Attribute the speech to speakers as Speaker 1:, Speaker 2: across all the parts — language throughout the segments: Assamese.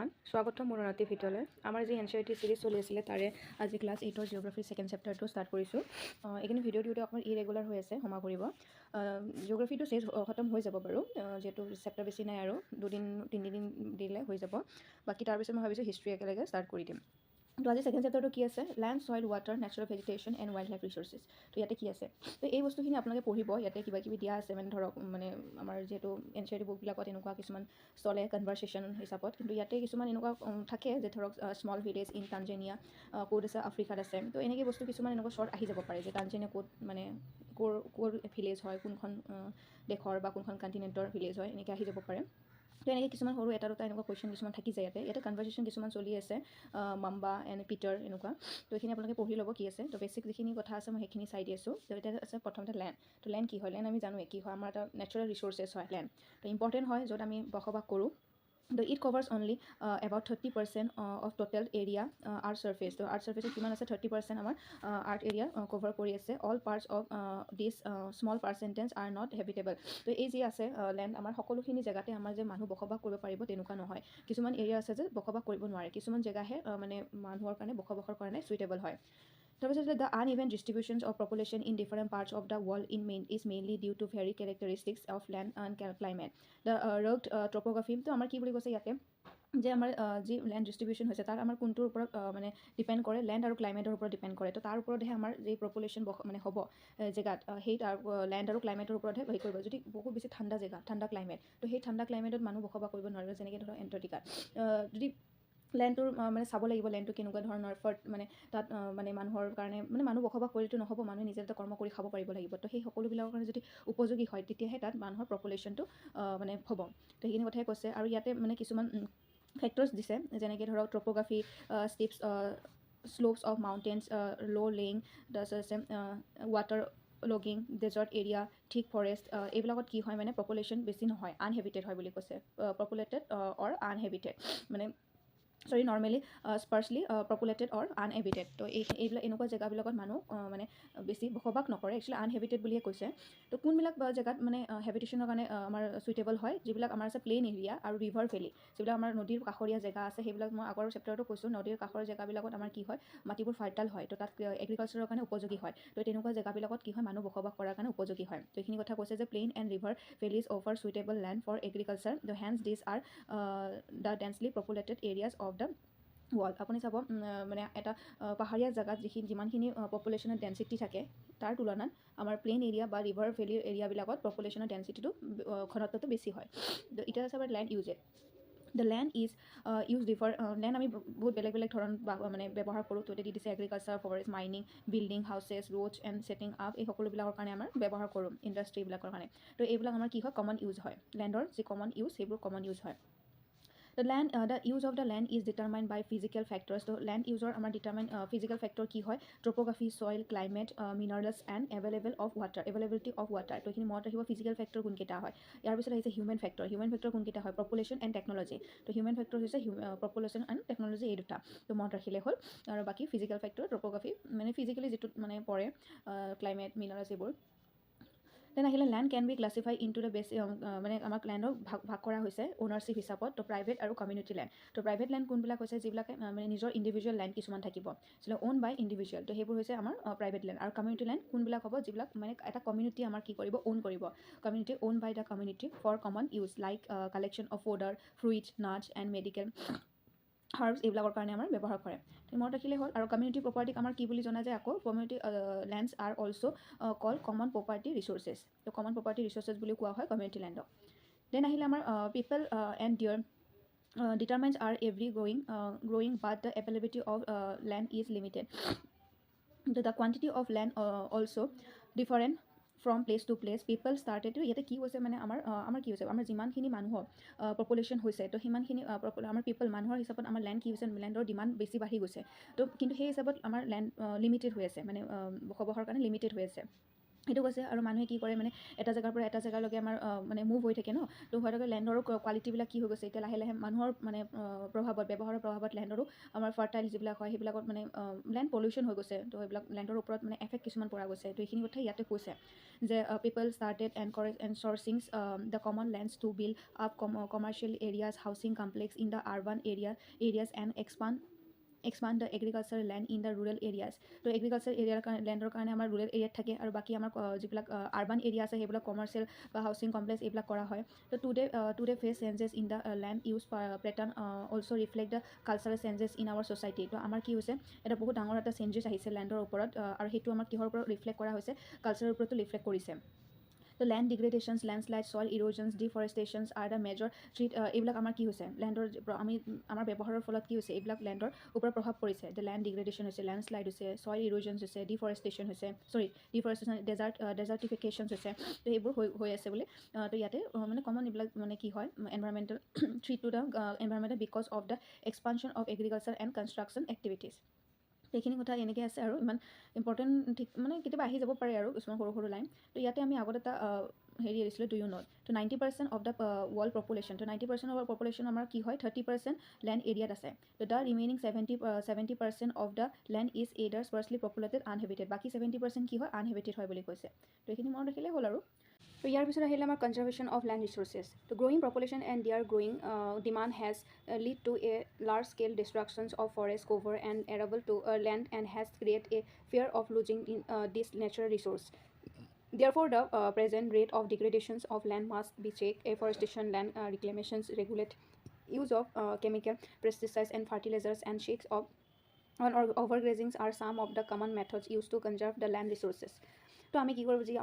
Speaker 1: এভৰিৱান স্বাগতম মোৰ নতুন ভিডিঅ'লৈ আমাৰ যি এনচিইআৰটি সিৰিজ চলি আছিলে তাৰে আজি ক্লাছ 8ৰ জিঅ'গ্ৰাফি সেকেন্ড চেপ্টাৰটো ষ্টাৰ্ট কৰিছোঁ এইখিনি ভিডিঅ' দিওঁতে অকমান ইৰেগুলাৰ হৈ আছে ক্ষমা কৰিব জিঅ'গ্ৰাফিটো শেষ খতম হৈ যাব বাৰু যেহেতু চেপ্টাৰ বেছি নাই আৰু দুদিন তিনিদিন দিলে হৈ যাব বাকি তাৰ পিছত মই ভাবিছোঁ হিষ্ট্ৰী একেলগে ষ্টাৰ্ট কৰি দিম তো আজি সেকেন্ড চেপ্টাৰটো কি আছে land soil water natural vegetation and wild life resources তো ইয়াতে কি আছে তো এই বস্তুখিনি আপোনালোকে পঢ়িব ইয়াতে কিবা কিবি দিয়া আছে মানে ধৰক মানে আমাৰ যেহেতু এনচিইআৰটি বুকবিলাকত এনেকুৱা কিছুমান চলে কনভাৰচেশ্যন হিচাপত কিন্তু ইয়াতে কিছুমান এনেকুৱা থাকে যে ধৰক স্মল ভিলেজ ইন টানজেনিয়া ক'ত আছে আফ্ৰিকাত আছে তো এনেকৈ বস্তু কিছুমান এনেকুৱা শ্বৰ্ট আহি যাব পাৰে যে টানজেনিয়া ক'ত মানে ক'ৰ ভিলেজ হয় কোনখন দেশৰ বা কোনখন কণ্টিনেণ্টৰ ভিলেজ হয় এনেকৈ আহি যাব পাৰে তো এনেকৈ কিছুমান সৰু এটা দুটা এনেকুৱা কুৱেশ্যন কিছুমান থাকি যায় ইয়াতে কনভাৰচেশ্যন কিছুমান চলি আছে মাম্বা এণ্ড পিটাৰ এনেকুৱা তো এইখিনি আপোনালোকে পঢ়ি ল'ব কি আছে তো বেছিক যিখিনি কথা আছে মই সেইখিনি চাই দি আছোঁ তো এতিয়া আছে প্ৰথমতে ল্যান্ড তো ল্যান্ড কি হয় ল্যান্ড আমি জানোৱে কি হয় আমাৰ এটা নেচাৰেল ৰিচোৰ্চেছ হয় ল্যান্ড তো ইম্পৰ্টেণ্ট হয় য'ত আমি বসবাস কৰোঁ তো it কভাৰ্ছ only about 30% of total area art চাৰ্ফেচ তো আৰ্ট চাৰ্ফেচত কিমান আছে 30% আমাৰ আৰ্ট এৰিয়া কভাৰ কৰি আছে all parts of this small percentage are not habitable তো এই যি আছে লেণ্ড আমাৰ সকলোখিনি জেগাতে আমাৰ যে মানুহ বসবাস কৰিব পাৰিব তেনেকুৱা নহয় কিছুমান এৰিয়া আছে যে বসবাস কৰিব নোৱাৰে কিছুমান জেগাহে মানে মানুহৰ কাৰণে বসবাসৰ কাৰণে সুইটেবল হয় তাৰপিছত the uneven distributions of population in different parts of the world is mainly due to very characteristics of land and climate the rugged topography তো আমাৰ কি বুলি কৈছে ইয়াতে যে আমাৰ যি লেণ্ড ডিষ্ট্ৰিবিউশ্যন হৈছে তাত আমাৰ কোনটোৰ ওপৰত মানে ডিপেণ্ড কৰে লেণ্ড আৰু ক্লাইমেটৰ ওপৰত ডিপেণ্ড কৰে তো তাৰ ওপৰতহে আমাৰ যি পপুলেশ্যন মানে হ'ব জেগাত সেই তাৰ লেণ্ড আৰু ক্লাইমেটৰ ওপৰতহে হেৰি কৰিব যদি বহুত বেছি ঠাণ্ডা জেগা ঠাণ্ডা ক্লাইমেট তো সেই ঠাণ্ডা ক্লাইমেটত মানুহ বসবাস কৰিব নোৱাৰিব যেনেকৈ ধৰক এণ্টাৰ্কটিকাত যদি লেণ্ডটোৰ মানে চাব লাগিব লেণ্ডটো কেনেকুৱা ধৰণৰ মানে তাত মানে মানুহৰ কাৰণে মানে মানুহ বসবাস কৰিতো নহ'ব মানুহে নিজে এটা কৰ্ম কৰি খাব পাৰিব লাগিব তো সেই সকলোবিলাকৰ কাৰণে যদি উপযোগী হয় তেতিয়াহে তাত মানুহৰ পপুলেশ্যনটো মানে হ'ব তো সেইখিনি কথাই কৈছে আৰু ইয়াতে মানে কিছুমান ফেক্টৰ্ছ দিছে যেনেকৈ ধৰক ট্ৰপ'গ্ৰাফি ষ্টিপছ স্লোপছ অফ মাউণ্টেইনছ ল' লেইং তাৰপিছত আছে ৱাটাৰ লগিং ডেজাৰ্ট এৰিয়া থিক ফৰেষ্ট এইবিলাকত কি হয় মানে পপুলেশ্যন বেছি নহয় আনহেবিটেড হয় বুলি কৈছে পপুলেটেড অৰ আনহেবিটেড মানে সৰি নৰ্মেলি স্পাৰ্চলি পপুলেটেড অৰ আনহেবিটেড তো এইবিলাক এনেকুৱা জেগাবিলাকত মানুহ মানে বেছি বসবাস নকৰে একচুৱেলি আনহেবিটেড বুলিয়ে কৈছে তো কোনবিলাক জেগাত মানে হেবিটেশ্যনৰ কাৰণে আমাৰ সুইটেবল হয় যিবিলাক আমাৰ আছে প্লেইন এৰিয়া আৰু ৰিভাৰ ভেলী যিবিলাক আমাৰ নদীৰ কাষৰীয়া জেগা আছে সেইবিলাক মই আগৰ চেপ্টাৰতো কৈছোঁ নদীৰ কাষৰ জেগাবিলাকত আমাৰ কি হয় মাটিবোৰ ফাৰ্টাইল হয় তো তাত এগ্ৰিকালচাৰৰ কাৰণে উপযোগী হয় তো তেনেকুৱা জেগাবিলাকত কি হয় মানুহ বসবাস কৰাৰ কাৰণে উপযোগী হয় তো এইখিনি কথা কৈছে যে plain and river valleys offer suitable land for agriculture the hence this are the densely populated areas of the world আপুনি চাব মানে এটা পাহাৰীয়া জেগাত যিমানখিনি পপুলেশ্যনৰ ডেঞ্চিটি থাকে তাৰ তুলনাত আমাৰ প্লেইন এৰিয়া বা ৰিভাৰ ভেলীৰ এৰিয়াবিলাকত পপুলেশ্যনৰ ডেঞ্চিটিটো ঘনত্বটো বেছি হয় তো এতিয়া আছে আমাৰ land used the land is use differ land আমি বহুত বেলেগ বেলেগ ধৰণ মানে ব্যৱহাৰ কৰোঁ তো দি দিছে agriculture forest mining building houses roads and setting up এই সকলোবিলাকৰ কাৰণে আমাৰ ব্যৱহাৰ কৰোঁ ইণ্ডাষ্ট্ৰীবিলাকৰ কাৰণে তো এইবিলাক আমাৰ কি হয় কমন ইউজ হয় লেণ্ডৰ যি কমন ইউজ সেইবোৰ কমন ইউজ হয় the use of the land is determined by physical factors so land user আমাৰ determine physical factor কি হয় topography soil climate minerals and availability of water তো এইখিনি মনত ৰাখিব physical factor কোনকেইটা হয় ইয়াৰ পিছত আহিছে human factor কোনকেইটা হয় population and technology তো human factor হৈছে population and technology এই দুটা তো মনত ৰাখিলে হ'ল আৰু বাকি physical factor topography মানে physically যেটো মানে পৰে climate minerals এইবোৰ দেন আহিলে land can be classify into the বেছি মানে আমাক লেণ্ডক ভাগ কৰা হৈছে অ'নাৰশ্বিপ হিচাপত তো প্ৰাইভেট আৰু কমিউনিটি লেণ্ড তো প্ৰাইভেট লেণ্ড কোনবিলাক হৈছে যিবিলাকে মানে নিজৰ ইণ্ডিভিজুৱেল লেণ্ড কিছুমান থাকিব যিবিলাক অ'ন বাই ইণ্ডিভিজুৱেল তো সেইবোৰ হৈছে আমাৰ প্ৰাইভেট লেণ্ড আৰু কমিউনিটি লেণ্ড কোনবিলাক হ'ব যিবিলাক মানে এটা কমিউনিটি আমাৰ কি কৰিব অ'ন কৰিব community owned by the community for common use like collection of fodder fruits nuts and medical herbs এইবিলাকৰ কাৰণে আমাৰ ব্যৱহাৰ কৰে মনত ৰাখিলে হ'ল আৰু কমিউনিটি প্ৰপাৰ্টিক আমাৰ কি বুলি জনা যায় আকৌ community lands are also' call common property resources তো কমন প্ৰপাৰ্টি ৰিচোৰ্চেছ বুলি কোৱা হয় কমিউনিটি লেণ্ডক দেন আহিলে আমাৰ people and their determines are every growing but the availability of land is limited the quantity of land also different from place to place people started to ইয়াতে কি হৈছে মানে আমাৰ কি হৈছে আমাৰ যিমানখিনি মানুহৰ পপুলেশ্যন হৈছে তো সিমানখিনি আমাৰ পিপল মানুহৰ হিচাপত আমাৰ লেণ্ড কি হৈছে লেণ্ডৰ ডিমাণ্ড বেছি বাঢ়ি গৈছে তো কিন্তু সেই হিচাপত আমাৰ লেণ্ড লিমিটেড হৈ আছে মানে বসবাসৰ কাৰণে লিমিটেড হৈ আছে সেইটো কৈছে আৰু মানুহে কি কৰে মানে এটা জেগাৰ পৰা এটা জেগালৈকে আমাৰ মানে মুভ হৈ থাকে ন তো হোৱাৰ লগে লেণ্ডৰো কোৱালিটিবিলাক কি হৈ গৈছে এতিয়া লাহে লাহে মানুহৰ মানে প্ৰভাৱত ব্যৱহাৰৰ প্ৰভাৱত লেণ্ডৰো আমাৰ ফাৰ্টাইল যিবিলাক হয় সেইবিলাকত মানে লেণ্ড পলিউশ্যন হৈ গৈছে তো এইবিলাক লেণ্ডৰ ওপৰত মানে এফেক্ট কিছুমান পৰা গৈছে তো এইখিনি কথা ইয়াতে কৈছে যে people started encourage and searching the common lands to build up commercial areas housing complex in the urban areas and expand the agricultural land in the rural areas তো এগ্ৰিকালচাৰ এৰিয়াৰ কাৰণে লেণ্ডৰ কাৰণে আমাৰ ৰুৰেল এৰিয়াত থাকে আৰু বাকী আমাৰ যিবিলাক আৰ্বান এৰিয়া আছে সেইবিলাক কমাৰ্চিয়েল বা হাউচিং কমপ্লেক্স এইবিলাক কৰা হয় তো today face changes in the land use pattern also' reflect the cultural changes in our society তো আমাৰ কি হৈছে এটা বহুত ডাঙৰ এটা চেঞ্জেছ আহিছে লেণ্ডৰ ওপৰত আৰু সেইটো আমাৰ কিহৰ ওপৰত ৰিফ্লেক্ট কৰা হৈছে কালচাৰৰ ওপৰতো ৰিফ্লেক্ট কৰিছে তো land degradations landslide soil erosions deforestations are the major threat এইবিলাক আমাৰ কি হৈছে লেণ্ডৰ আমি আমাৰ ব্যৱহাৰৰ ফলত কি হৈছে এইবিলাক লেণ্ডৰ ওপৰত প্ৰভাৱ পৰিছে যে লেণ্ড ডিগ্ৰেডেশ্যন হৈছে লেণ্ডশ্লাইড হৈছে ছইল ইৰোজনছ হৈছে ডিফৰেষ্টেশ্যন ডেজাৰ্টিফিকেশ্যনছ হৈছে তো এইবোৰ হৈ আছে বুলি তো ইয়াতে মানে কমন এইবিলাক মানে কি হয় environmental threat to the environmental because of the expansion of agriculture and construction activities সেইখিনি কথা এনেকৈ আছে আৰু ইমান ইম্পৰ্টেণ্ট ঠিক মানে কেতিয়াবা আহি যাব পাৰে আৰু কিছুমান সৰু সৰু লাইন তো ইয়াতে আমি আগত এটা হেৰি এৰিছিলোঁ ডু ইউ নট তো 90% অফ দ্য ৱৰ্ল্ড পপুলেশ্যন তো 90% অফ পপুলেশ্যন আমাৰ কি হয় 30% লেণ্ড এৰিয়াত আছে তো the remaining 70% of the land is either sparsely populated uninhabited বাকী 70% কি হয় আনহেবিটেড হয় বুলি কৈছে তো এইখিনি মনত ৰাখিলেই হ'ল আৰু তো ইয়াৰ পিছত আহিলে আমাৰ কনজাৰ্ভেশ্যন অফ লেণ্ড ৰিচোৰ্চেছ তো গ্ৰ'য়িং পপুলেশ্যন এণ্ড দিয়াৰ growing demand has lead to a large-scale destructions of forest cover and arable to land and has created a fear of losing this natural resource. Therefore, the present rate of degradations of land must be checked. Afforestation, land reclamations, regulate use of chemical pesticides and fertilizers, and checks of on overgrazings are some of the common methods used to conserve the land resources. তো আমি কি কৰোঁ যি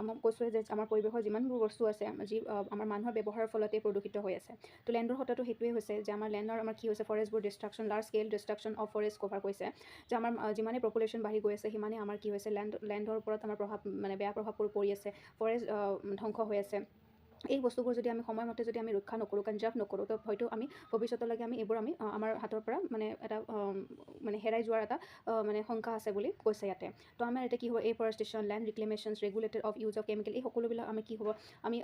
Speaker 1: আমাক কৈছোঁ যে আমাৰ পৰিৱেশৰ যিমানবোৰ বস্তু আছে যি আমাৰ মানুহৰ ব্যৱহাৰৰ ফলতে প্ৰদূষিত হৈ আছে তো লেণ্ডৰ ক্ষেত্ৰতো সেইটোৱে হৈছে যে আমাৰ লেণ্ডৰ আমাৰ কি হৈছে ফৰেষ্টবোৰ destruction large scale destruction of forest cover কৰিছে যে আমাৰ যিমানে পপুলেশ্যন বাঢ়ি গৈ আছে সিমানে আমাৰ কি হৈছে লেণ্ডৰ ওপৰত আমাৰ প্ৰভাৱ মানে বেয়া প্ৰভাৱবোৰ পৰি আছে ফৰেষ্ট ধ্বংস হৈ আছে এই বস্তুবোৰ যদি আমি সময়মতে যদি আমি ৰক্ষা নকৰোঁ কনজাৰ্ভ নকৰোঁ তো হয়তো আমি ভৱিষ্যতলৈকে এইবোৰ আমি আমাৰ হাতৰ পৰা মানে এটা মানে হেৰাই যোৱাৰ এটা মানে শংকা আছে বুলি কৈছে ইয়াতে তো আমাৰ এতিয়া কি হ'ব afforestation land reclamations regulated of use of chemical এই সকলোবিলাক আমি কি হ'ব আমি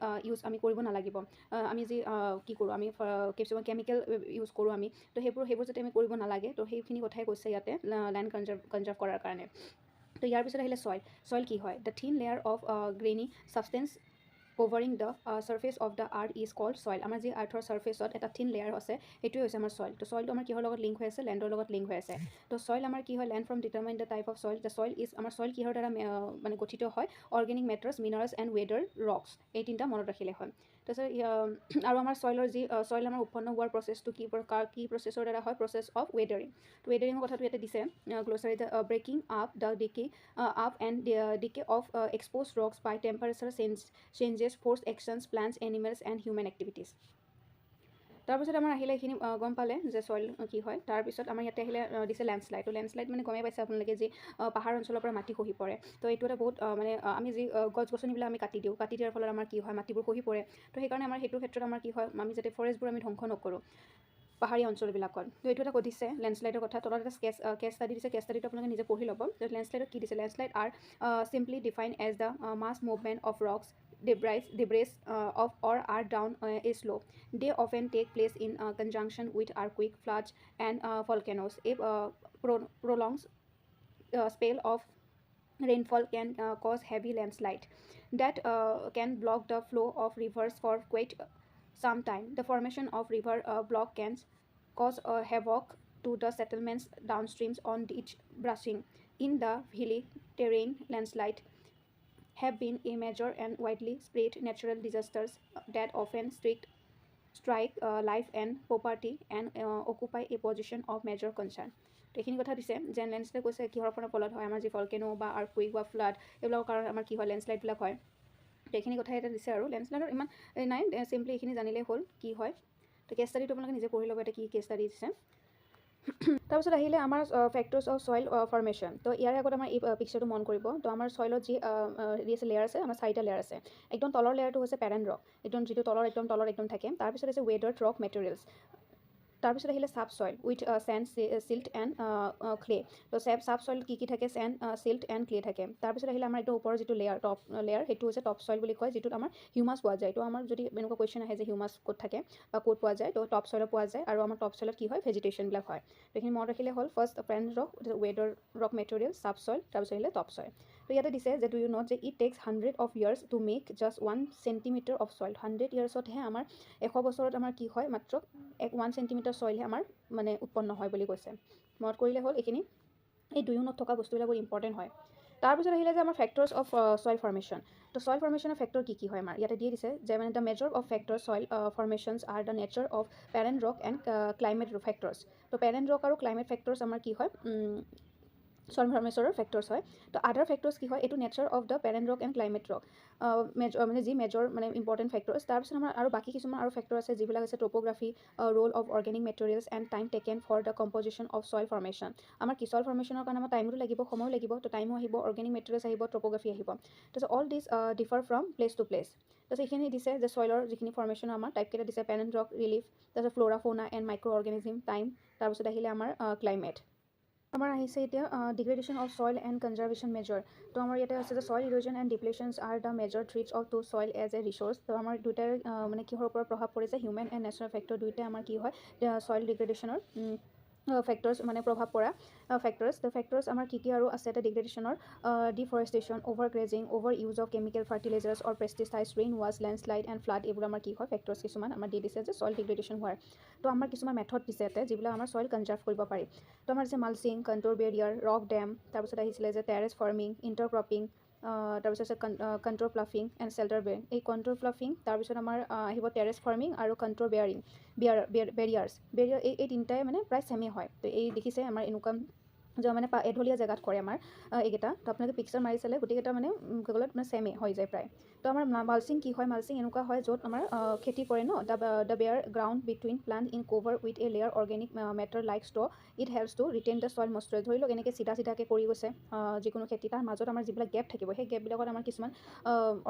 Speaker 1: আমি কৰিব নালাগিব আমি যি কি কৰোঁ আমি কিছুমান কেমিকেল ইউজ কৰোঁ আমি তো সেইবোৰ যাতে আমি কৰিব নালাগে তো সেইখিনি কথাই কৈছে ইয়াতে লেণ্ড কনজাৰ্ভ কৰাৰ কাৰণে তো ইয়াৰ পিছত আহিলে ছইল কি হয় the thin layer of grainy substance covering the surface of the earth is called soil আমাৰ যি আৰ্থৰ ছাৰ্ফেচত এটা থিন লেয়াৰ আছে সেইটোৱে হৈছে আমাৰ ছইল তো ছইলটো আমাৰ কিহৰ লগত লিংক হৈ আছে লেণ্ডৰ লগত লিংক হৈ আছে তো ছইল আমাৰ কি হয় land from determine the type of soil the soil is আমাৰ ছইল কিহৰ দ্বাৰা মানে গঠিত হয় organic matters minerals and weather rocks এই তিনিটা মনত ৰাখিলে হয় তাৰপিছত আৰু আমাৰ ছইলৰ যি ছইল আমাৰ উৎপন্ন হোৱাৰ প্ৰচেছটো কি প্ৰচেছৰ দ্বাৰা হয় প্ৰচেছ অফ ৱেডাৰিং তো ৱেডাৰিঙৰ কথাটো ইয়াতে দিছে glossary the breaking up the decay up and decay of expose rocks by temperature changes force actions plants animals and human activities তাৰপিছত আমাৰ আহিলে এইখিনি গম পালে যে ছইল কি হয় তাৰপিছত আমাৰ ইয়াতে আহিলে দিছে লেণ্ডশ্লাইড তো লেণ্ডশ্লাইড মানে গমেই পাইছে আপোনালোকে যি পাহাৰ অঞ্চলৰ পৰা মাটি খহি পৰে তো এইটো এটা বহুত মানে আমি যি গছ গছনিবিলাক আমি কাটি দিয়াৰ ফলত আমাৰ কি হয় মাটিবোৰ খহি পৰে তো সেইকাৰণে আমাৰ সেইটো ক্ষেত্ৰত আমাৰ কি হয় আমি যাতে ফৰেষ্টবোৰ আমি ধ্বংস নকৰোঁ পাহাৰীয়া অঞ্চলবিলাকত তো এইটো এটা সুধিছে লেণ্ডশ্লাইডৰ কথা তলত এটা কেছ ষ্টাডি দিছে কেছ ষ্টাডিটো আপোনালোকে নিজে পঢ়ি ল'ব লেণ্ডশ্লাইডত কি দিছে landslide are simply define as the mass movement of rocks debris of or are down a slope. They often take place in conjunction with earthquake, floods, and volcanoes. If prolonged spell of rainfall can cause heavy landslide that can block the flow of rivers for quite some time. The formation of river block can cause havoc to the settlements downstreams on ditch brushing. In the hilly terrain, landslide have been a major and widely spread natural disasters that often strike life and property and occupy a position of major concern. তো এইখিনি কথা দিছে যে লেণ্ডশ্লাইড কৈছে কিহৰ ফলত হয় আমাৰ যি ভলকেনো বা আৰ্থকুইক বা ফ্লাড এইবিলাকৰ কাৰণে আমাৰ কি হয় লেণ্ডশ্লাইডবিলাক হয় তো এইখিনি কথা এটা দিছে আৰু লেণ্ডশ্লাইডৰ ইমান নাই চিম্পলি এইখিনি জানিলেই হ'ল কি হয় তো কেছ ষ্টাডিটো আপোনালোকে নিজে পঢ়ি ল'ব এটা কি কেছ ষ্টাডি দিছে তাৰপিছত আহিলে আমাৰ ফেক্টৰ্ছ অফ ছইল ফৰ্মেশ্যন তো ইয়াৰ আগত আমাৰ এই পিকচাৰটো মন কৰিব তো আমাৰ ছইলত যি হেৰি আছে লেয়াৰ আছে আমাৰ 4টা লেয়াৰ আছে একদম তলৰ লেয়াৰটো হৈছে পেৰেণ্ট ৰক একদম যিটো একদম তলৰ একদম থাকে তাৰপিছত আছে ৱেডাৰ্ড ৰক মেটেৰিয়েলছ তাৰপিছত আহিলে subsoil with sand silt and clay তো সাব সইল কি থাকে চেণ্ড চিল্ট এণ্ড ক্লে থাকে তাৰপিছত আহিলে আমাৰ এইটো ওপৰৰ যিটো লেয়াৰ টপ লেয়াৰ সেইটো হৈছে টপ সইল বুলি কয় যিটোত আমাৰ হিউমাছ পোৱা যায় তো আমাৰ যদি এনেকুৱা কুৱেশ্যন আহে যে হিউমাছ ক'ত থাকে বা ক'ত পোৱা যায় তো টপ সইলত পোৱা যায় আৰু আমাৰ টপ সইলত কি হয় ভেজিটেশ্যনবিলাক হয় তো এইখিনি মনত ৰাখিলে হ'ল first parent rock weather rock material sub soil তাৰপিছত আহিলে টপ সইল তো ইয়াতে দিছে যে ডু ইউ নট যে it takes 100 of years to make just 1 centimeter of soil 100 yearsতহে আমাৰ 100 বছৰত আমাৰ কি হয় মাত্ৰ 1 centimeter soilহে আমাৰ মানে উৎপন্ন হয় বুলি কৈছে মনত কৰিলে হ'ল এইখিনি এই ডু ইউ নট থকা বস্তুবিলাকৰ ইম্পৰ্টেণ্ট হয় তাৰপিছত আহিলে যে আমাৰ ফেক্টৰ্ছ অফ সইল ফৰ্মেশ্যন তো সইল ফৰ্মেশ্যনৰ ফেক্টৰ কি হয় আমাৰ ইয়াতে দিয়ে দিছে যে মানে the major of factor soil formations are the nature of parent rock and climate factors তো পেৰেণ্ট ৰক আৰু ক্লাইমেট ফেক্টৰ্ছ আমাৰ কি হয় সইল ফৰ্মেশ্যনৰ ফেক্টৰ্ছ হয় তো আদাৰ ফেক্টৰ্ছ কি হয় এইটো nature of the parent rock and climate rock মানে যি মেজৰ মানে ইম্পৰ্টেণ্ট ফেক্টৰ্ছ তাৰপিছত আমাৰ আৰু বাকী কিছুমান আৰু ফেক্টৰ আছে যিবিলাক আছে topography role of organic materials and time taken for the composition of soil formation আমাৰ কি সইল ফৰ্মেশ্যনৰ কাৰণে আমাৰ টাইমটো লাগিব সময়ো লাগিব তো টাইমো আহিব অৰ্গেনিক মেটেৰিয়েলছ আহিব ট্ৰপ'গ্ৰাফি আহিব তাৰপিছত all this differ from place to place তাৰপিছত এইখিনি দিছে যে সইলৰ যিখিনি ফৰ্মেশ্যন আমাৰ টাইপকেইটা দিছে পেৰেণ্ট ৰক ৰিলিফ তাৰপিছত flora fauna and microorganism time তাৰপিছত আহিলে আমাৰ ক্লাইমেট আমাৰ আহিছে এতিয়া degradation of soil and conservation major তো আমাৰ ইয়াতে আছে যে soil erosion and depletions are the major threats of to soil as a resource তো আমাৰ দুটাৰ মানে কিহৰ ওপৰত প্ৰভাৱ পৰিছে হিউমেন এণ্ড নেচাৰেল ফেক্টৰ দুয়োটাই আমাৰ কি হয় সইল ডিগ্ৰেডেশ্যনৰ ফেক্টৰ্ছ মানে প্ৰভাৱ পৰা ফেক্টৰ্ছ দ্য ফেক্টৰ্ছ আমাৰ কি আৰু আছে এটা ডিগ্ৰেডেশ্যনৰ deforestation overgrazing overuse of chemical fertilisers or pesticides rain wash landslide and flood এইবোৰ আমাৰ কি হয় ফেক্টৰ্ছ কিছুমান আমাৰ দি দিছে যে সইল ডিগ্ৰেডেশ্যন হোৱাৰ তো আমাৰ কিছুমান মেথড দিছে ইয়াতে যিবিলাক আমাৰ সইল কনজাৰ্ভ কৰিব পাৰি তো আমাৰ যে মালচিং কণ্ট্ৰ'ৰ বেৰিয়াৰ ৰক ডেম তাৰপিছত আহিছিলে যে টেৰেছ ফাৰ্মিং ইণ্টাৰক্ৰপিং তাৰপিছত আছে কণ্ট্ৰ'ৰ প্লাফিং এণ্ড চেল্টাৰ বেৰ এই কণ্ট্ৰ'ৰ প্লাফিং তাৰপিছত আমাৰ আহিব টেৰেছ ফাৰ্মিং আৰু কণ্ট্ৰ'ৰ বেৰিয়াৰ্ছ এই তিনিটাই মানে প্ৰায় ছেমেই হয় তো এই দেখিছে আমাৰ এনেকুৱা যে মানে এঢলীয়া জেগাত কৰে আমাৰ এইকেইটা তো আপোনালোকে পিকচাৰ মাৰি চালে গোটেইকেইটা মানে গুগলত মানে ছেমেই হৈ যায় প্ৰায় তো আমাৰ মালচিং কি হয় মালচিং এনেকুৱা হয় য'ত আমাৰ খেতি কৰে ন the bare ground between plant in cover with a layer organic matter like straw it helps to retain the soil moisture ধৰি লওক এনেকৈ চিধাকৈ কৰি গৈছে যিকোনো খেতি তাৰ মাজত আমাৰ যিবিলাক গেপ থাকিব সেই গেপবিলাকত আমাৰ কিছুমান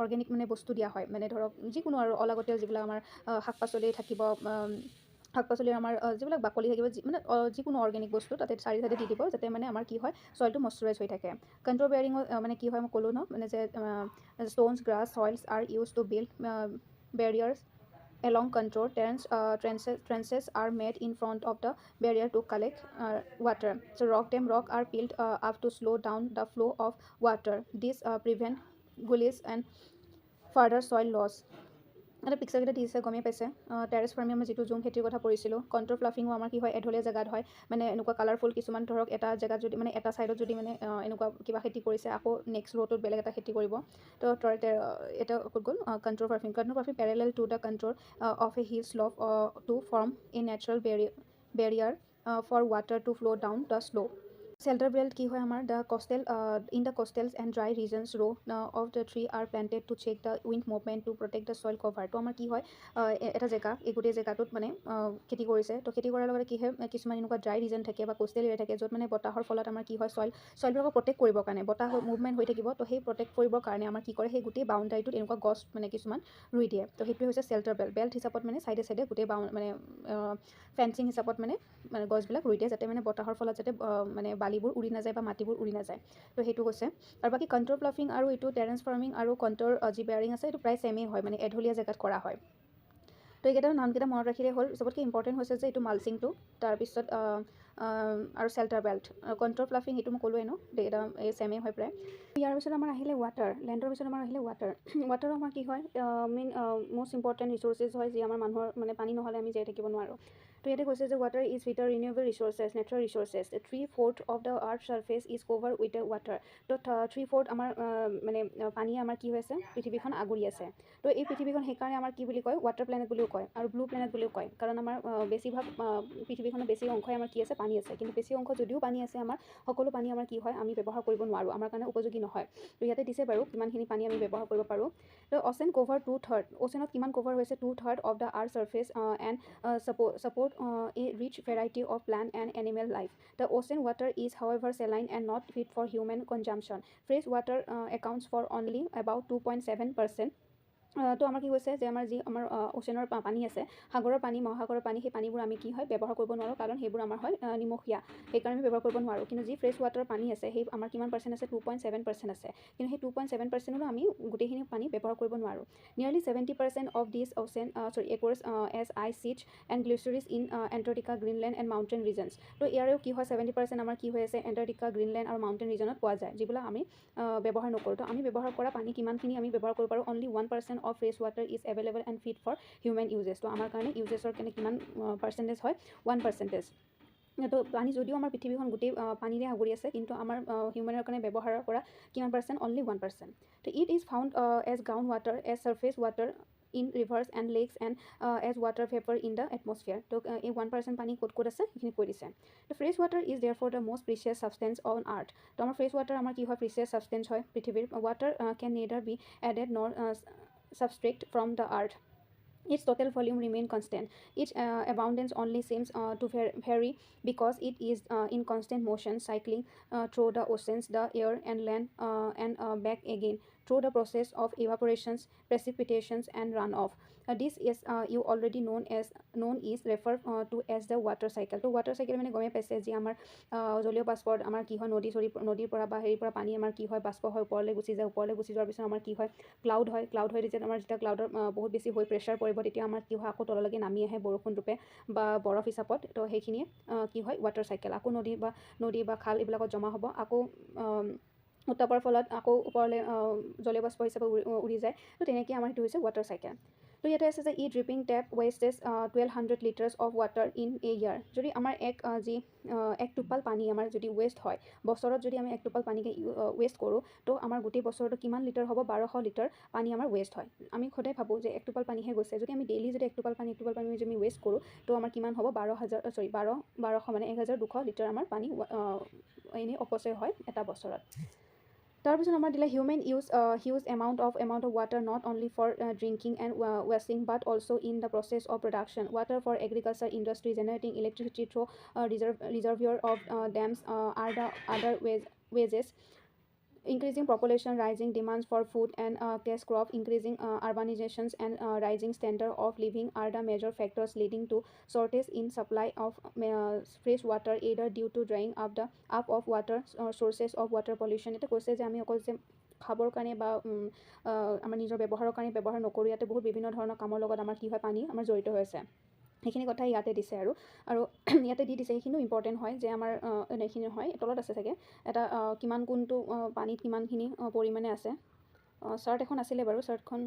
Speaker 1: অৰ্গেনিক মানে বস্তু দিয়া হয় মানে ধৰক যিকোনো আৰু অলাগতীয়াল যিবিলাক আমাৰ শাক পাচলি থাকিব শাক পাচলিৰ আমাৰ যিবিলাক বাকলি থাকিব মানে যিকোনো অৰ্গেনিক বস্তু তাতে চাৰি চাইডে দি দিব যাতে মানে আমাৰ কি হয় সইলটো মইশ্চাৰাইজ হৈ থাকে কণ্ট্ৰ'ৰ বেয়াৰিঙত মানে কি হয় মই ক'লোঁ ন মানে যে stones grass soils are use to build barriers along contour trenches are made in front of the barrier to collect water so rock are built up to slow down the flow of water this prevent gullies and further soil loss এটা পিকচাৰকেইটা দিছে গমেই পাইছে টেৰেছ ফাৰ্মিং আমি যিটো জুম খেতিৰ কথা পৰিছিলোঁ কণ্ট্ৰ'ৰ প্লাফিঙো আমাৰ কি হয় এঢলীয়া জেগাত হয় মানে এনেকুৱা কালাৰফুল কিছুমান ধৰক এটা জেগাত যদি মানে এটা ছাইডত যদি মানে এনেকুৱা কিবা খেতি কৰিছে আকৌ নেক্সট ৰ'টোত বেলেগ এটা খেতি কৰিব তো এটা ক'ত গ'ল contour ploughing parallel to the contour of a hill slope to form a natural barrier for water to flow' down the slope Shelter belt কি হয় আমাৰ in the coastals and dry regions row of the tree are planted to check the wind movement to protect the soil cover তো আমাৰ কি হয় এটা জেগা এই গোটেই জেগাটোত মানে খেতি কৰিছে তো খেতি কৰাৰ লগতে কি হয় কিছুমান এনেকুৱা ড্ৰাই ৰিজন থাকে বা কোষ্টেল এৰিয়া থাকে য'ত মানে বতাহৰ ফলত আমাৰ কি হয় সইলবিলাকক প্ৰটেক্ট কৰিবৰ কাৰণে বতাহ মুভমেণ্ট হৈ থাকিব তো সেই প্ৰটেক্ট কৰিবৰ কাৰণে আমাৰ কি কৰে সেই গোটেই বাউণ্ডাৰীটোত এনেকুৱা গছ মানে কিছুমান ৰুই দিয়ে তো সেইটোৱে হৈছে চেল্টাৰ বেল্ট হিচাপত মানে চাইডে গোটেই মানে ফেঞ্চিং হিচাপত মানে গছবিলাক ৰুই দিয়ে যাতে মানে বতাহৰ ফলত যাতে মানে বালিবোৰ উৰি নাযায় বা মাটিবোৰ উৰি নাযায় তো সেইটো কৈছে আৰু বাকী কণ্ট্ৰ'ৰ প্লাফিং আৰু এইটো টেৰেছ ফাৰ্মিং আৰু কণ্ট্ৰ'ৰ যি বেয়াৰিং আছে এইটো প্ৰায় ছেমেই হয় মানে এঢলীয়া জেগাত কৰা হয় তো এইকেইটা নামকেইটা মনত ৰাখিলে হ'ল চবতকৈ ইম্পৰ্টেণ্ট হৈছে যে এইটো মালচিংটো তাৰপিছত আৰু চেল্টাৰ বেল্ট কণ্ট্ৰ'ৰ প্লাফিং সেইটো মই ক'লোৱেই ন এইকেইটা এই ছেমেই হয় প্ৰায় ইয়াৰ পিছত আমাৰ আহিলে ৱাটাৰ লেণ্ডৰ পিছত আমাৰ আহিলে ৱাটাৰ আমাৰ কি হয় মেইন মষ্ট ইম্পৰ্টেণ্ট ৰিচোৰ্চেছ হয় যি আমাৰ মানুহৰ মানে পানী নহ'লে আমি জীয়াই থাকিব নোৱাৰোঁ তো ইয়াতে কৈছে যে water is with renewable resources natural resources 3/4 of the earth surface is cover with the water তো 3/4 আমাৰ মানে পানীয়ে আমাৰ কি হৈ আছে পৃথিৱীখন আগুৰি আছে তো এই পৃথিৱীখন সেইকাৰণে আমাৰ কি বুলি কয় ৱাটাৰ প্লেনেট বুলিও কয় আৰু ব্লু প্লেনেট বুলিও কয় কাৰণ আমাৰ বেছিভাগ পৃথিৱীখনৰ বেছি অংশই আমাৰ কি আছে পানী আছে কিন্তু বেছি অংশ যদিও পানী আছে আমাৰ সকলো পানী আমাৰ কি হয় আমি ব্যৱহাৰ কৰিব নোৱাৰোঁ আমাৰ কাৰণে উপযোগী নহয় তো ইয়াতে দিছে বাৰু কিমানখিনি পানী আমি ব্যৱহাৰ কৰিব পাৰোঁ তো অ'চেন কভাৰ 2/3 অ'চেনত কিমান কভাৰ হৈছে 2/3 of the earth surface and support a rich variety of plant and animal life. The ocean water is, however, saline and not fit for human consumption. Fresh water accounts for only about 2.7%
Speaker 2: তো আমাৰ কি হৈছে যে আমাৰ যি আমাৰ ওচেনৰ পানী আছে, সাগৰৰ পানী, মহাসাগৰৰ পানী, সেই পানীবোৰ আমি কি হয় ব্যৱহাৰ কৰিব নোৱাৰোঁ, কাৰণ সেইবোৰ আমাৰ হয় নিমখীয়া, সেইকাৰণে আমি ব্যৱহাৰ কৰিব নোৱাৰোঁ। কিন্তু যি ফ্ৰেছ ৱাটাৰ পানী আছে, সেই আমাৰ কিমান পাৰ্চেণ্ট আছে? 2.7% আছে। কিন্তু সেই 2.7%ও আমি গোটেইখিনি পানী ব্যৱহাৰ কৰিব নোৱাৰোঁ। Nearly 70% of this ocean occurs as ice sheets and glaciers in Antarctica, Greenland and mountain regions. তো ইয়াৰেও কি হয় 70% আমাৰ কি হৈ আছে এণ্টাৰ্কটিকা, গ্ৰীণলেণ্ড আৰু মাউণ্টেইন ৰিজনত পোৱা যায়, যিবিলাক আমি ব্যৱহাৰ নকৰোঁ। তো আমি ব্যৱহাৰ কৰা পানী কিমানখিনি আমি ব্যৱহাৰ কৰিব পাৰোঁ? Only 1% of fresh water is available and fit for human uses. তো আমাৰ কাৰণে ইউজেছৰ কাৰণে কিমান পাৰ্চেণ্টেজ হয়? 1%। তো পানী যদিও আমাৰ পৃথিৱীখন গোটেই পানীৰে আগুৰি আছে, কিন্তু আমাৰ হিউমেনৰ কাৰণে ব্যৱহাৰ কৰা কিমান পাৰ্চেণ্ট? অনলি 1%। তো it is found as ground water, as surface water in rivers and lakes and as water vapour in the atmosphere. তো এই 1% পানী ক'ত ক'ত আছে সেইখিনি কৈ দিছে। তো fresh water is there for the most precious substance on earth. তো আমাৰ ফ্ৰেছ ৱাটাৰ আমাৰ কি হয়? প্ৰিচিয়াছ ছাবষ্টেঞ্চ হয় পৃথিৱীৰ। ৱাটাৰ কেন নেইদাৰ বি এডেড নৰ subtract from the earth. Its total volume remain constant. Its abundance only seems to vary because it is in constant motion, cycling through the oceans, the air and land and back again through the process of evaporations, precipitations and runoff. This is you already known is referred to as the water cycle. তো water cycle মানে গমে পাইছে যে আমাৰ জলীয় বাষ্পৰ আমাৰ কি হয় নদীৰ পৰা বা হেৰিৰ পৰা পানী আমাৰ কি হয় বাষ্প হয় ওপৰলৈ গুচি যায়। ওপৰলৈ গুচি যোৱাৰ পিছত আমাৰ কি হয় ক্লাউড হয় যেতিয়া আমাৰ যেতিয়া ক্লাউডৰ বহুত বেছি হৈ প্ৰেছাৰ পৰিব, তেতিয়া আমাৰ কি হয় আকৌ তললৈকে নামি আহে বৰষুণ ৰূপে বা বৰফ হিচাপত। তো সেইখিনিয়ে কি হয় ৱাটাৰ চাইকেল। আকৌ নদী বা খাল এইবিলাকত জমা হ'ব, আকৌ উত্তাপৰ ফলত আকৌ ওপৰলৈ জলীয় বাষ্প হিচাপে উৰি যায়। তো তেনেকৈ আমাৰ সেইটো হৈছে ৱাটাৰ চাইকেল। তো ইয়াতে আছে যে ই dripping tap wastage 1200 litres of water in a year. যদি আমাৰ এক টোপাল পানী আমাৰ যদি ৱেষ্ট হয়, বছৰত যদি আমি এক টোপাল পানীকে ৱেষ্ট কৰোঁ, তো আমাৰ গোটেই বছৰটো কিমান লিটাৰ হ'ব? 1200 লিটাৰ পানী আমাৰ ৱেষ্ট হয়। আমি সদায় ভাবোঁ যে এক টোপাল পানীহে গৈছে, যদি আমি ডেইলি যদি এক টোপাল পানী যদি আমি ৱেষ্ট কৰোঁ, তো আমাৰ কিমান হ'ব? 1200 মানে 1200 লিটাৰ আমাৰ পানী এনেই অপচয় হয় এটা বছৰত। তাৰপিছত আমাৰ দিলে human huge amount of water not only for drinking and ৱাশ্বিং but also' in the process of production. Water for agriculture industry generating electricity through reservoirs of dams are the other ways. Increasing population, rising demands for food and cash crop, increasing urbanizations and rising standard of living are the major factors leading to shortage in supply of fresh water, either due to drying up of water sources of water pollution. এটা কৈছে যে আমি অকল যে খাবৰ কাৰণে বা আমাৰ নিজৰ ব্যৱহাৰৰ কাৰণে ব্যৱহাৰ নকৰোঁ, ইয়াতে বহুত বিভিন্ন ধৰণৰ কামৰ লগত আমাৰ কি হয় পানী আমাৰ জড়িত হৈ আছে। সেইখিনি কথা ইয়াতে দিছে আৰু ইয়াতে দি দিছে সেইখিনিও ইম্পৰ্টেণ্ট হয় যে আমাৰ এইখিনি হয় তলত আছে চাগে এটা কিমান কোনটো পানীত কিমানখিনি পৰিমাণে আছে। চাৰ্ট এখন আছিলে বাৰু, চাৰ্টখন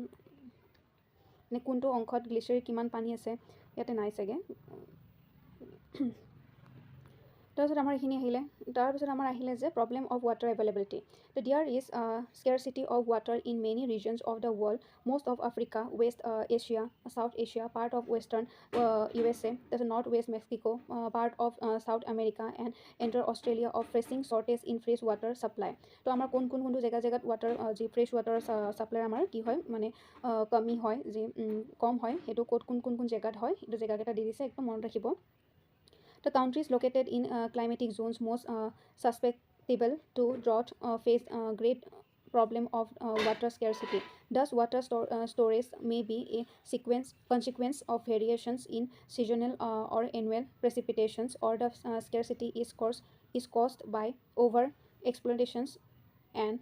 Speaker 2: মানে কোনটো অংশত গ্লেচিয়াৰ কিমান পানী আছে ইয়াতে নাই চাগে। তাৰপিছত আমাৰ এইখিনি তাৰপিছত আমাৰ আহিলে যে প্ৰব্লেম অফ ৱাটাৰ এভেইলেবিলিটি। তো there is scarcity of water in many regions of the world, most of Africa, West Asia, South Asia, part of Western USA, that's North West Mexico, part of South America and enter Australia of pressing shortage in fresh water supply. তো আমাৰ কোনটো জেগাত ৱাটাৰ যি ফ্ৰেছ ৱাটাৰ ছাপ্লাই আমাৰ কি হয় মানে কমি হয়, যি কম হয়, সেইটো ক'ত কোন জেগাত হয়, সেইটো জেগাকেইটা দি দিছে, একদম মনত ৰাখিব। The countries located in climatic zones most susceptible to drought face great problem of water scarcity. Thus, water storage may be a consequence of variations in seasonal or annual precipitations, or the scarcity is caused by over exploitations and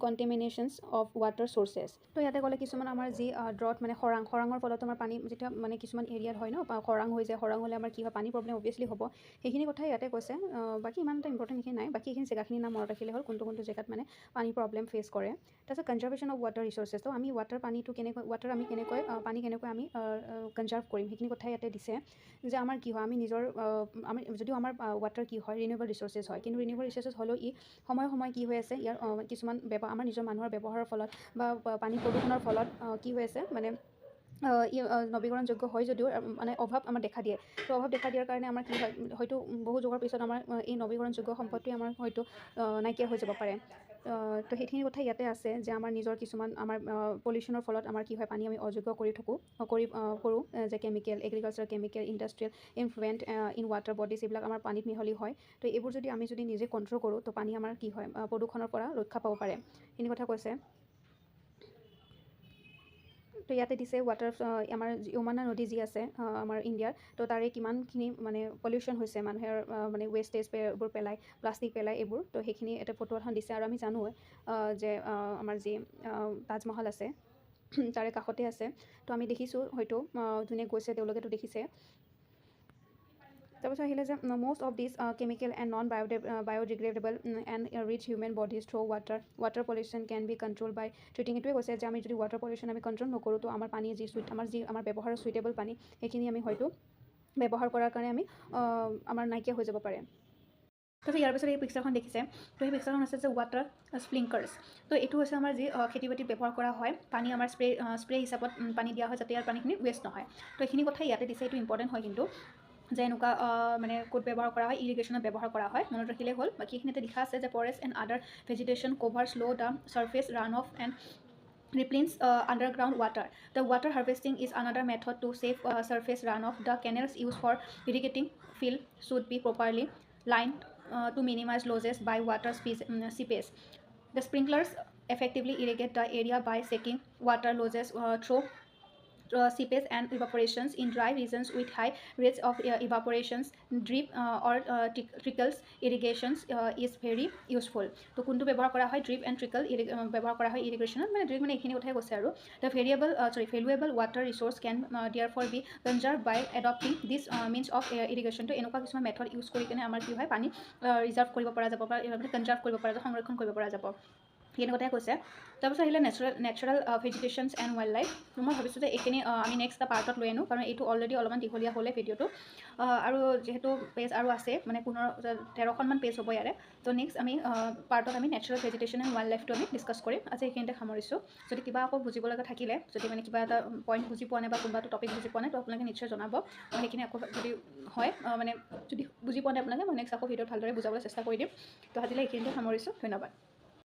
Speaker 2: contaminations of water sources. তো ইয়াতে ক'লে কিছুমান আমাৰ যি ড্ৰট মানে খৰাঙৰ ফলত আমাৰ পানী যেতিয়া মানে কিছুমান এৰিয়াত হয় ন, খৰাং হৈ যায়, খৰাং হ'লে আমাৰ কি হয় পানী প্ৰব্লেম অভিয়াছলি হ'ব। সেইখিনি কথাই ইয়াতে কৈছে, বাকী ইমান এটা ইম্পৰ্টেণ্ট সেইখিনি নাই, বাকী এইখিনি জেগাখিনি নাম মনত ৰাখিলে হ'ল কোনটো জেগাত মানে পানী প্ৰব্লেম ফেচ কৰে। তাৰপিছত কনজাৰ্ভেশ্যন অফ ৱাটাৰ ৰিচোৰ্চেছ। তো আমি পানী কেনেকৈ আমি কনজাৰ্ভ কৰিম সেইখিনি কথাই ইয়াতে দিছে যে আমাৰ কি হয় আমি যদিও আমাৰ ৱাটাৰ কি হয় ৰিনিউৱেবল ৰিচোৰ্চেছ হয়, কিন্তু ৰিনিউৱেবল ৰিচোৰ্চেছ হ'লেও সময়ে কি হৈ আছে ইয়াৰ কিছুমান আমাৰ নিজৰ মানুহৰ ব্যৱহাৰৰ ফলত বা পানী প্ৰদূষণৰ ফলত কি হৈ আছে মানে নৱীকৰণযোগ্য হয় যদিও মানে অভাৱ আমাৰ দেখা দিয়ে। তো অভাৱ দেখা দিয়াৰ কাৰণে আমাৰ কি হয় হয়তো বহু যুগৰ পিছত আমাৰ এই নৱীকৰণযোগ্য সম্পদটোৱে আমাৰ হয়তো নাইকিয়া হৈ যাব পাৰে। তো সেইখিনি কথা ইয়াতে আছে যে আমাৰ নিজৰ কিছুমান আমাৰ পলিউশ্যনৰ ফলত আমাৰ কি হয় পানী আমি অযোগ্য কৰোঁ যে agriculture chemical industrial influent in water bodies এইবিলাক আমাৰ পানীত মিহলি হয়। তো এইবোৰ যদি আমি নিজে কণ্ট্ৰল কৰোঁ, তো পানী আমাৰ কি হয় প্ৰদূষণৰ পৰা ৰক্ষা পাব পাৰে, সেইখিনি কথা কৈছে। তো ইয়াতে দিছে ৱাটাৰ আমাৰ যমুনা নদী যি আছে আমাৰ ইণ্ডিয়াৰ তো তাৰে কিমানখিনি মানে পলিউশ্যন হৈছে মানুহৰ মানে ৱেষ্টেজ এইবোৰ পেলাই প্লাষ্টিক পেলাই এইবোৰ তো সেইখিনি এটা ফটো এখন দিছে আৰু আমি জানো যে আমাৰ যি তাজমহল আছে তাৰে কাষতে আছে তো আমি দেখিছোঁ হয়তো যোনে গৈছে তেওঁলোকেতো দেখিছে তাৰপিছত আহিলে যে most of these chemical and non-biodegradable and rich human bodies through water pollution can be controlled by treating এইটোৱে কৈছে যে আমি যদি water pollution আমি কণ্ট্ৰল নকৰোঁ তো আমাৰ পানী যি আমাৰ ব্যৱহাৰৰ সুইটেবল পানী সেইখিনি আমি হয়তো ব্যৱহাৰ কৰাৰ কাৰণে আমি আমাৰ নাইকিয়া হৈ যাব পাৰে তাৰপিছত ইয়াৰ পিছত এই পিকচাৰখন দেখিছে তো এই পিকচাৰখন আছে যে ৱাটাৰ স্প্ৰিংকাৰ্ছ তো এইটো হৈছে আমাৰ যি খেতি বাতিত ব্যৱহাৰ কৰা হয় পানী আমাৰ স্প্ৰে হিচাপত পানী দিয়া হয় যাতে ইয়াৰ পানীখিনি ৱেষ্ট নহয় তো এইখিনি কথা ইয়াতে দিছে এইটো ইম্পৰ্টেণ্ট হয় কিন্তু যে এনেকুৱা মানে ক'ত ব্যৱহাৰ কৰা হয় ইৰিগেশ্যনত ব্যৱহাৰ কৰা হয় মনত ৰাখিলেই হ'ল বাকীখিনিতে লিখা আছে যে forest and other vegetation cover slow' the surface run off এণ্ড replenes underground water. The water harvesting is another method to save surface runoff. The canals used for irrigating field should be properly lined to minimize losses by water seepage. The sprinklers effectively irrigate the area by sucking water losses through seepage and evaporations in dry regions with high rates of evaporations. Drip or trickles irrigations is very useful. তো কোনটো ব্যৱহাৰ কৰা হয় ড্ৰিপ এণ্ড ট্ৰিকল ব্যৱহাৰ কৰা হয় ইৰিগেশ্যনত মানে ড্ৰিপ মানে এইখিনি কথাই কৈছে আৰু the valuable water resource can therefore be conserved by adopting this means of irrigation. তো এনেকুৱা কিছুমান মেথড ইউজ কৰি কিনে আমাৰ কি হয় পানী ৰিজাৰ্ভ কৰিব পৰা যাব বা কনজাৰ্ভ কৰিব পৰা যাব সংৰক্ষণ কৰিব পৰা যাব সেইখিনি কথাই কৈছে তাৰপিছত আহিলে নেচাৰেল ভেজিটেশ্যনছ এণ্ড ৱাইল্ড লাইফ মই ভাবিছোঁ যে এইখিনি আমি নেক্সট এটা পাৰ্টত লৈ আনো কাৰণ এইটো অলৰেডি অলপমান দীঘলীয়া হ'লে ভিডিঅ'টো আৰু যিহেতু পেজ আৰু আছে মানে 13খনমান পেজ হ'ব ইয়াৰে তো নেক্সট আমি পাৰ্টত আমি নেচাৰেল ভেজিটেশ্যন এণ্ড ৱাইল্ড লাইফটো আমি ডিছকাছ কৰিম আজি এইখিনিতে সামৰিছোঁ যদি কিবা আকৌ বুজিব লগা থাকিলে যদি মানে কিবা এটা পইণ্ট বুজি পোৱা নাই বা কোনোবা এটা টপিক বুজি পোৱা নাই তো আপোনালোকে নিশ্চয় জনাব মই সেইখিনি আকৌ যদি হয় মানে যদি বুজি পোৱা নাই আপোনালোকে মই নেক্সট আকৌ ভিডিঅ'ত ভালদৰে বুজাবলৈ চেষ্টা কৰি দিম তো আজিলৈ এইখিনিতে সামৰিছোঁ ধন্যবাদ